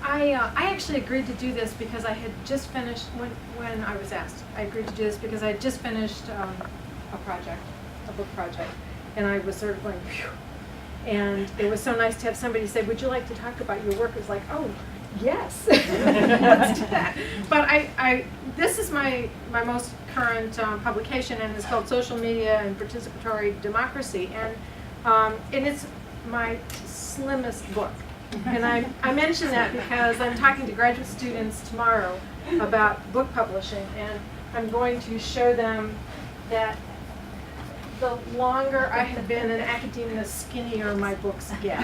I actually agreed to do this because I had just finished, when I was asked, I agreed to do this because I had just finished a book project, and I was sort of going, phew. And it was so nice to have somebody say, would you like to talk about your work? It was like, oh, yes, let's do that. But this is my most current publication, and it's called Social Media and Participatory Democracy, and it's my slimmest book. And I mention that because I'm talking to graduate students tomorrow about book publishing, and I'm going to show them that the longer I have been in academia, the skinnier my books get.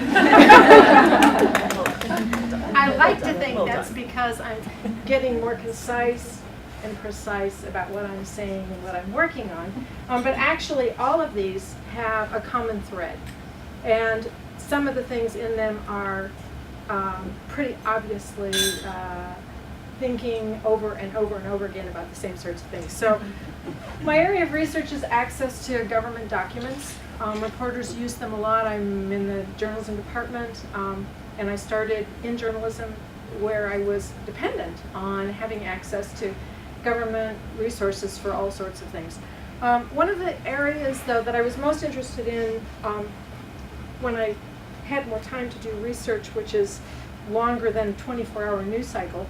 I like to think that's because I'm getting more concise and precise about what I'm saying and what I'm working on. But actually, all of these have a common thread. And some of the things in them are pretty obviously thinking over and over and over again about the same sorts of things. So my area of research is access to government documents. Reporters use them a lot. I'm in the journalism department, and I started in journalism where I was dependent on having access to government resources for all sorts of things. One of the areas, though, that I was most interested in when I had more time to do research, which is longer than a 24-hour news cycle,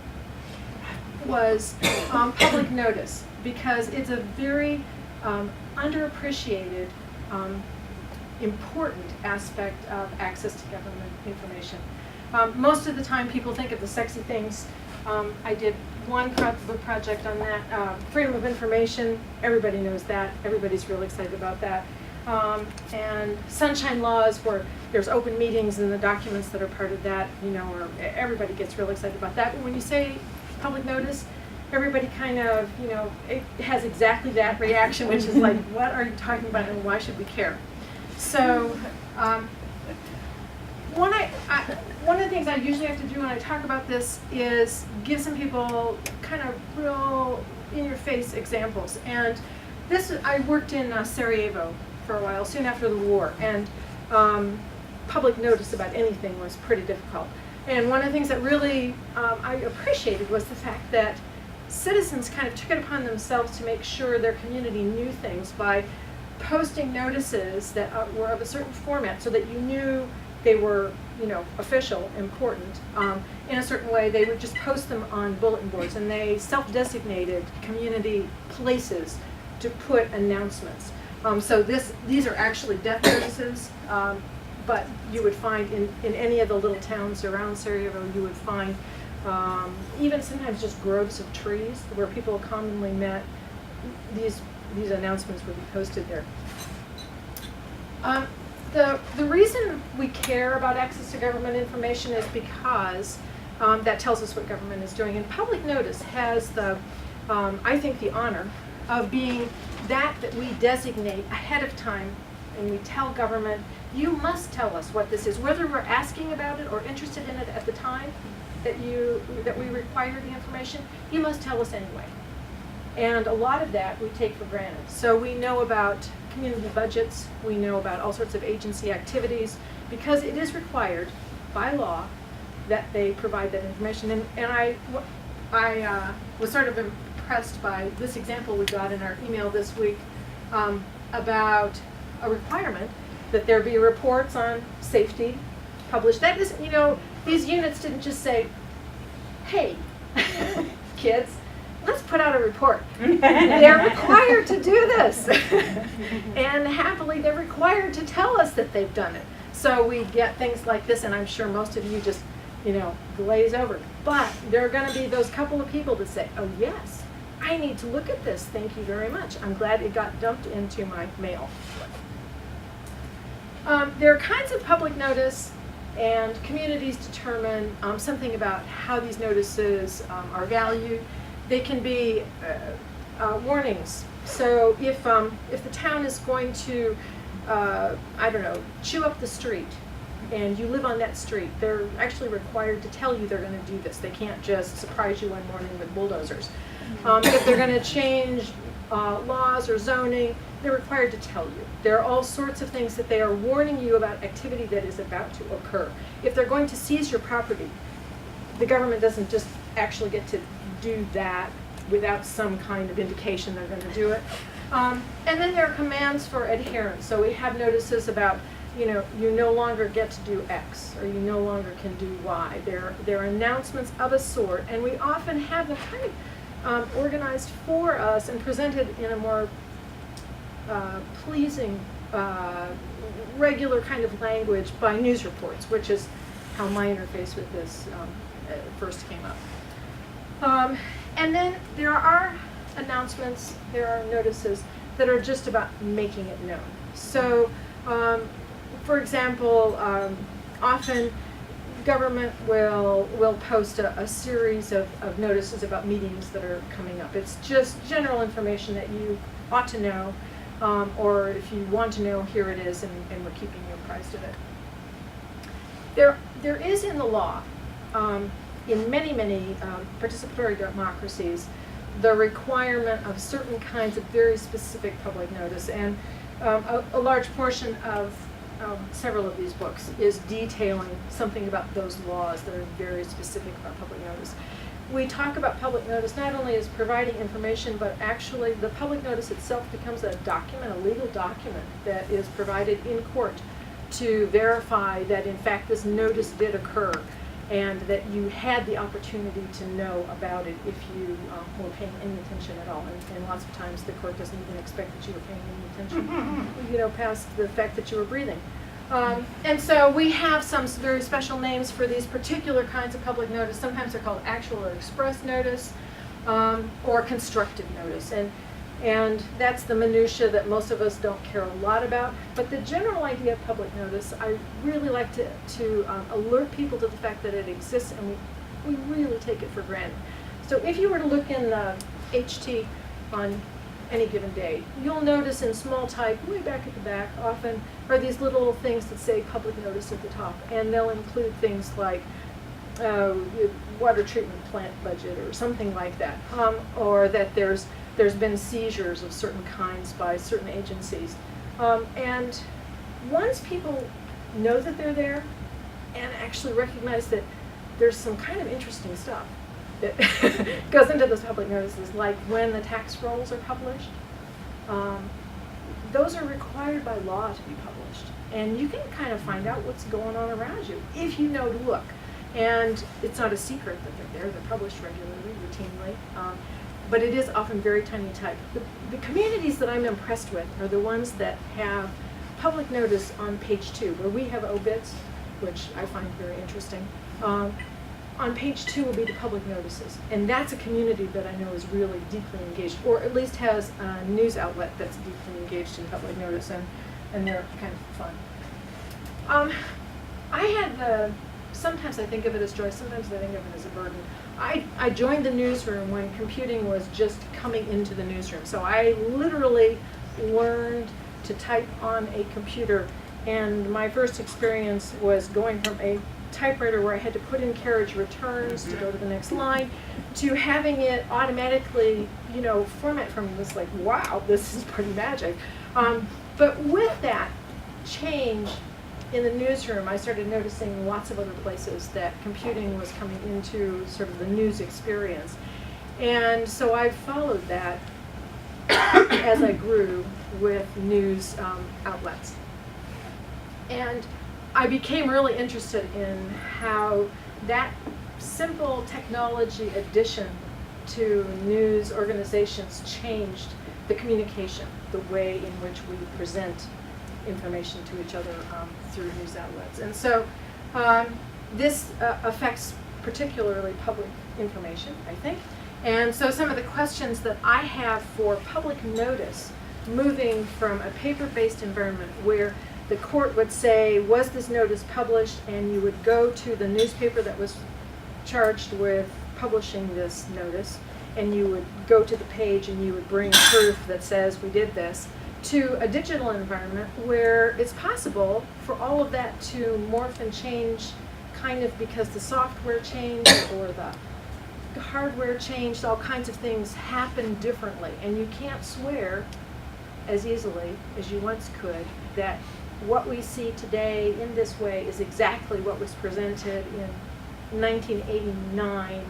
was public notice, because it's a very underappreciated, important aspect of access to government information. Most of the time people think of the sexy things. I did one book project on that, freedom of information. Everybody knows that. Everybody's real excited about that. And sunshine laws, where there's open meetings and the documents that are part of that, you know, or everybody gets real excited about that. But when you say public notice, everybody kind of, you know, it has exactly that reaction, which is like, what are you talking about and why should we care? So one of the things I usually have to do when I talk about this is give some people kind of real in-your-face examples. And this, I worked in Sarajevo for a while, soon after the war, and public notice about anything was pretty difficult. And one of the things that really I appreciated was the fact that citizens kind of took it upon themselves to make sure their community knew things by posting notices that were of a certain format, so that you knew they were, you know, official, important, in a certain way. They would just post them on bulletin boards, and they self-designated community places to put announcements. So these are actually death notices, but you would find in any of the little towns around Sarajevo, you would find even sometimes just groves of trees where people commonly met. These announcements would be posted there. The reason we care about access to government information is because that tells us what government is doing. And public notice has the, I think, the honor of being that we designate ahead of time, and we tell government, you must tell us what this is, whether we're asking about it or interested in it at the time that we require the information. You must tell us anyway. And a lot of that we take for granted. So we know about community budgets, we know about all sorts of agency activities, because it is required by law that they provide that information. And I was sort of impressed by this example we got in our email this week about a requirement that there be reports on safety published. That is, you know, these units didn't just say, hey, kids, let's put out a report. They're required to do this. And happily, they're required to tell us that they've done it. So we get things like this, and I'm sure most of you just, you know, glaze over. But there are going to be those couple of people that say, oh yes, I need to look at this. Thank you very much. I'm glad it got dumped into my mail. There are kinds of public notice, and communities determine something about how these notices are valued. They can be warnings. So if the town is going to, I don't know, chew up the street, and you live on that street, they're actually required to tell you they're going to do this. They can't just surprise you one morning with bulldozers. If they're going to change laws or zoning, they're required to tell you. There are all sorts of things that they are warning you about activity that is about to occur. If they're going to seize your property, the government doesn't just actually get to do that without some kind of indication they're going to do it. And then there are commands for adherence. So we have notices about, you no longer get to do X, or you no longer can do Y. There are announcements of a sort, and we often have them kind of organized for us and presented in a more pleasing, regular kind of language by news reports, which is how my interface with this first came up. And then there are announcements, there are notices that are just about making it known. So, for example, often government will post a series of notices about meetings that are coming up. It's just general information that you ought to know, or if you want to know, here it is, and we're keeping you apprised of it. There is in the law, in many participatory democracies, the requirement of certain kinds of very specific public notice, and a large portion of several of these books is detailing something about those laws that are very specific about public notice. We talk about public notice not only as providing information, but actually the public notice itself becomes a document, a legal document that is provided in court to verify that in fact this notice did occur, and that you had the opportunity to know about it if you were paying any attention at all. And lots of times the court doesn't even expect that you were paying any attention, past the fact that you were breathing. And so we have some very special names for these particular kinds of public notice. Sometimes they're called actual or express notice, or constructive notice. And that's the minutia that most of us don't care a lot about. But the general idea of public notice, I really like to alert people to the fact that it exists, and we really take it for granted. So if you were to look in the HT on any given day, you'll notice in small type, way back at the back, often are these little things that say public notice at the top. And they'll include things like water treatment plant budget or something like that, or that there's been seizures of certain kinds by certain agencies. And once people know that they're there and actually recognize that there's some kind of interesting stuff that goes into those public notices, like when the tax rolls are published, those are required by law to be published. And you can kind of find out what's going on around you if you know to look. And it's not a secret that they're there. They're published regularly, routinely. But it is often very tiny type. The communities that I'm impressed with are the ones that have public notice on page 2, where we have obits, which I find very interesting. On page 2 will be the public notices. And that's a community that I know is really deeply engaged, or at least has a news outlet that's deeply engaged in public notice, and they're kind of fun. I had sometimes I think of it as joy, sometimes I think of it as a burden. I joined the newsroom when computing was just coming into the newsroom. So I literally learned to type on a computer, and my first experience was going from a typewriter where I had to put in carriage returns to go to the next line, to having it automatically, format for me. It was like, wow, this is pretty magic. But with that change in the newsroom, I started noticing lots of other places that computing was coming into sort of the news experience. And so I followed that as I grew with news outlets. And I became really interested in how that simple technology addition to news organizations changed the communication, the way in which we present information to each other through news outlets. And so this affects particularly public information, I think. And so some of the questions that I have for public notice, moving from a paper-based environment where the court would say, was this notice published? And you would go to the newspaper that was charged with publishing this notice, and you would go to the page and you would bring proof that says we did this, to a digital environment where it's possible for all of that to morph and change kind of because the software changed or the hardware changed. All kinds of things happen differently, and you can't swear as easily as you once could that what we see today in this way is exactly what was presented in 1989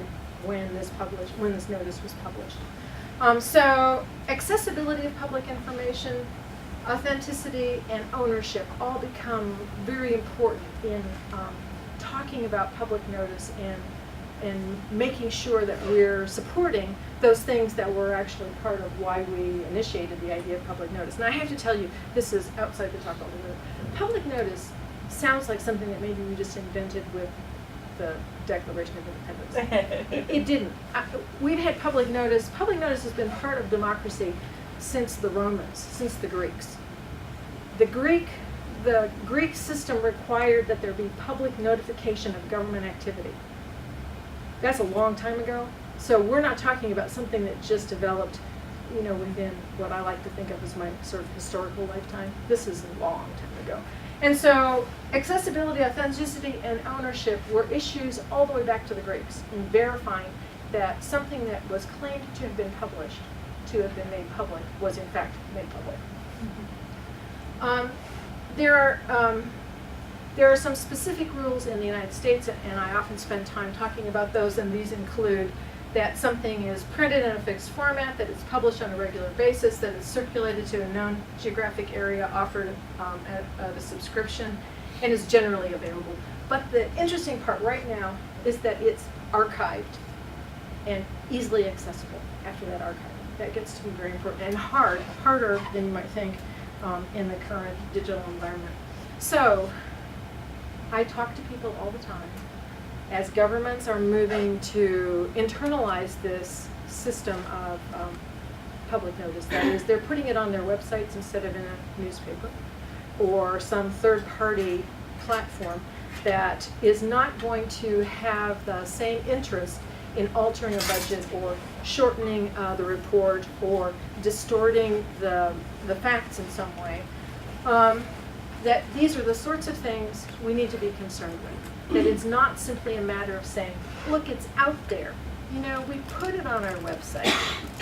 when this notice was published. So accessibility of public information, authenticity, and ownership all become very important in talking about public notice and making sure that we're supporting those things that were actually part of why we initiated the idea of public notice. And I have to tell you, this is outside the talk altogether. Public notice sounds like something that maybe we just invented with the Declaration of Independence. It didn't. We've had public notice. Public notice has been part of democracy since the Romans, since the Greeks. The Greek system required that there be public notification of government activity. That's a long time ago. So we're not talking about something that just developed, within what I like to think of as my sort of historical lifetime. This is a long time ago. And so accessibility, authenticity, and ownership were issues all the way back to the Greeks in verifying that something that was claimed to have been published, to have been made public, was in fact made public. There are some specific rules in the United States, and I often spend time talking about those, and these include that something is printed in a fixed format, that it's published on a regular basis, that it's circulated to a known geographic area, offered at a subscription, and is generally available. But the interesting part right now is that it's archived and easily accessible after that archiving. That gets to be very important and harder than you might think in the current digital environment. So I talk to people all the time as governments are moving to internalize this system of public notice. That is, they're putting it on their websites instead of in a newspaper or some third-party platform that is not going to have the same interest in altering a budget or shortening the report or distorting the facts in some way. That these are the sorts of things we need to be concerned with. That it's not simply a matter of saying, look, it's out there. We put it on our website.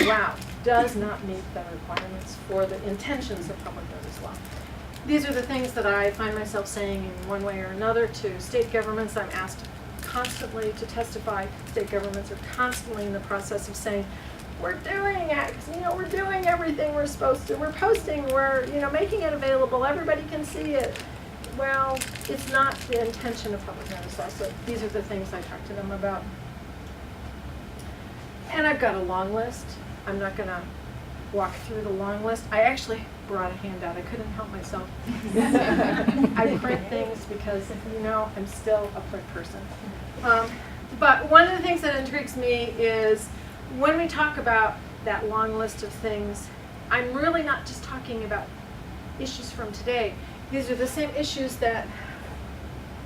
Wow, does not meet the requirements for the intentions of public notice law. These are the things that I find myself saying in one way or another to state governments. I'm asked constantly to testify. State governments are constantly in the process of saying, we're doing it, we're doing everything we're supposed to. We're posting, we're, making it available. Everybody can see it. Well, it's not the intention of public notice law, so these are the things I talk to them about. And I've got a long list. I'm not going to walk through the long list. I actually brought a handout. I couldn't help myself. I print things because, I'm still a print person. But one of the things that intrigues me is when we talk about that long list of things, I'm really not just talking about issues from today. These are the same issues that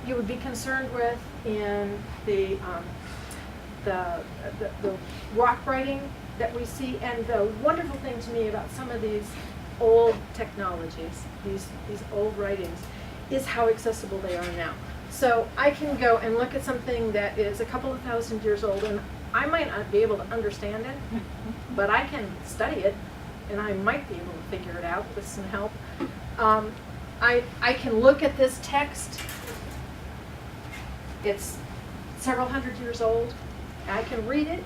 you would be concerned with in the rock writing that we see. And the wonderful thing to me about some of these old technologies, these old writings, is how accessible they are now. So I can go and look at something that is a couple of thousand years old, and I might not be able to understand it, but I can study it, and I might be able to figure it out with some help. I can look at this text. It's several hundred years old. I can read it.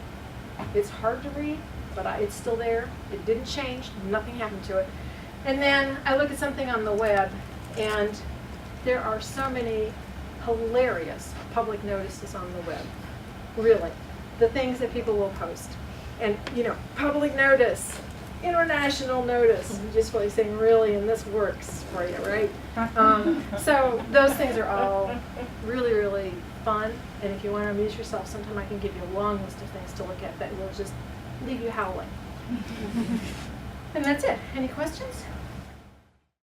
It's hard to read, but it's still there. It didn't change. Nothing happened to it. And then I look at something on the web, and there are so many hilarious public notices on the web. Really. The things that people will post. And, public notice, international notice. I'm just really saying, really, and this works for you, right? So those things are all really, really fun. And if you want to amuse yourself, sometime I can give you a long list of things to look at that will just leave you howling. And that's it. Any questions?